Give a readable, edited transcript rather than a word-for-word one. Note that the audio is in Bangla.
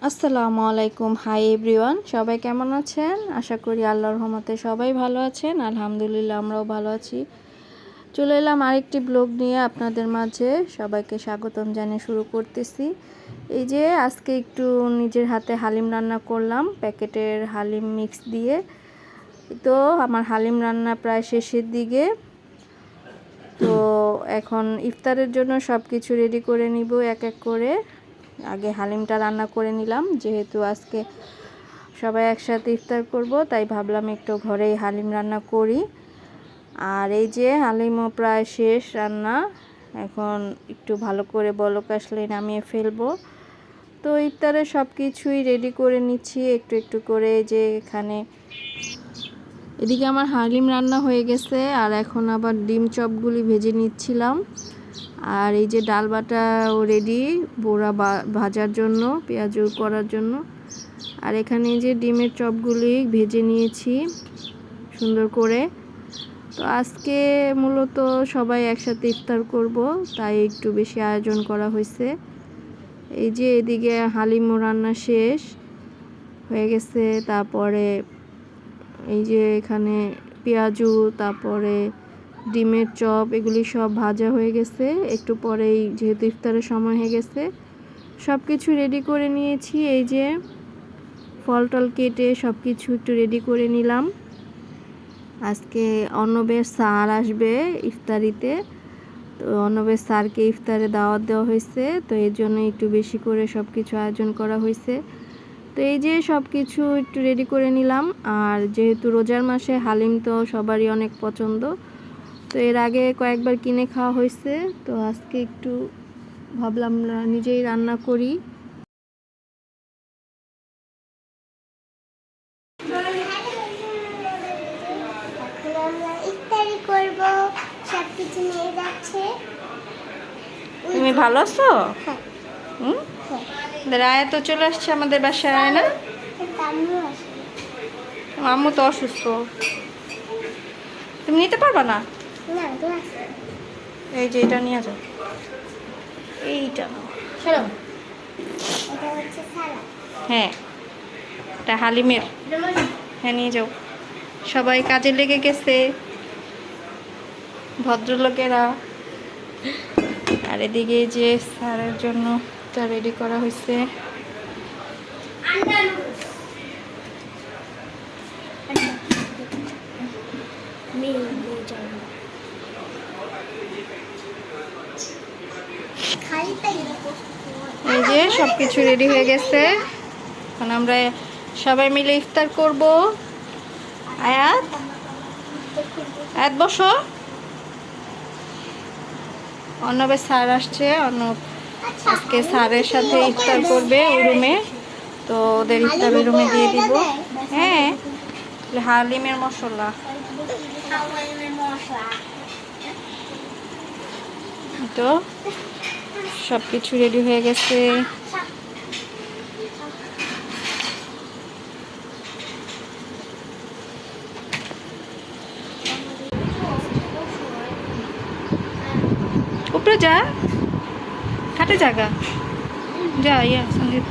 আসসালামু আলাইকুম। হাই এভরিওয়ান, সবাই কেমন আছেন? আশা করি আল্লাহর রহমতে সবাই ভালো আছেন। আলহামদুলিল্লাহ আমরাও ভালো আছি। চলে এলাম আরেকটি ব্লগ নিয়ে আপনাদের মাঝে। সবাইকে স্বাগতম জানিয়ে শুরু করতেছি। এই যে আজকে একটু নিজের হাতে হালিম রান্না করলাম, প্যাকেটের হালিম মিক্স দিয়ে। তো আমার হালিম রান্না প্রায় শেষের দিকে। তো এখন ইফতারের জন্য সব কিছু রেডি করে নিব এক এক করে। আগে হালিমটা রান্না করে নিলাম, যেহেতু আজকে সবাই একসাথে ইফতার করব, তাই ভাবলাম একটু ঘরেই হালিম রান্না করি। আর এই যে হালিমও প্রায় শেষ রান্না, এখন একটু ভালো করে বলক আসলে নামিয়ে ফেলবো। তো ইফতারে সব কিছুই রেডি করে নিচ্ছি একটু একটু করে। যে এখানে এদিকে আমার হালিম রান্না হয়ে গেছে, আর এখন আবার ডিম চপগুলি ভেজে নিচ্ছিলাম। আর এই যে ডাল বাটাও রেডি বোড়া ভাজার জন্য, পেঁয়াজ করার জন্য। আর এখানে যে ডিমের চপগুলি ভেজে নিয়েছি সুন্দর করে। তো আজকে মূলত সবাই একসাথে ইফতার করব, তাই একটু বেশি আয়োজন করা হয়েছে। এই যে এদিকে হালিমও রান্না শেষ হয়ে গেছে। তারপরে এই যে এখানে পেঁয়াজু, তারপরে ডিমের চপ, এগুলি সব ভাজা হয়ে গেছে। একটু পরেই যেহেতু ইফতারের সময় হয়ে গেছে, সব কিছু রেডি করে নিয়েছি। এই যে ফল টল কেটে সব কিছু একটু রেডি করে নিলাম। আজকে অর্ণবের স্যার আসবে ইফতারিতে, তো অর্ণবের স্যারকে ইফতারে দাওয়াত দেওয়া হয়েছে, তো এর জন্য একটু বেশি করে সব কিছু আয়োজন করা হয়েছে। তো এই যে সব কিছু একটু রেডি করে নিলাম। আর যেহেতু রোজার মাসে হালিম তো সবারই অনেক পছন্দ, তো এর আগে কয়েকবার কিনে খাওয়া হয়েছে, তো আজকে একটু ভাবলাম নিজেই রান্না করি। তুমি ভালো আছো? রায়া তো চলে আসছে আমাদের বাসায়, না? আম্মু তো অসুস্থ, তুমি নিতে পারবা না? এই যে এটা নিয়ে যাও, এইটা হ্যাঁ, এটা হালিমের। হ্যাঁ নিয়ে যাও। সবাই কাজে লেগে গেছে, ভদ্রলোকেরা। আর এদিকে যে স্যারের জন্য তা রেডি করা হয়েছে। এই যে সবকিছু রেডি হয়ে গেছে, এখন আমরা সবাই মিলে ইফতার করব। আয়াত আয়াত বসো। অর্ণবের স্যার আসছে, অর্ণব আজকে স্যারের সাথে ইফতার করবে ওই রুমে, তো ওদের ইফতার ওই রুমে দিয়ে দিব। হ্যাঁ, হালিমের মশলা তো সব কিছু রেডি হয়ে গেছে। উপরে যা, খাটে জায়গা যা, ইয়া সঙ্গীত।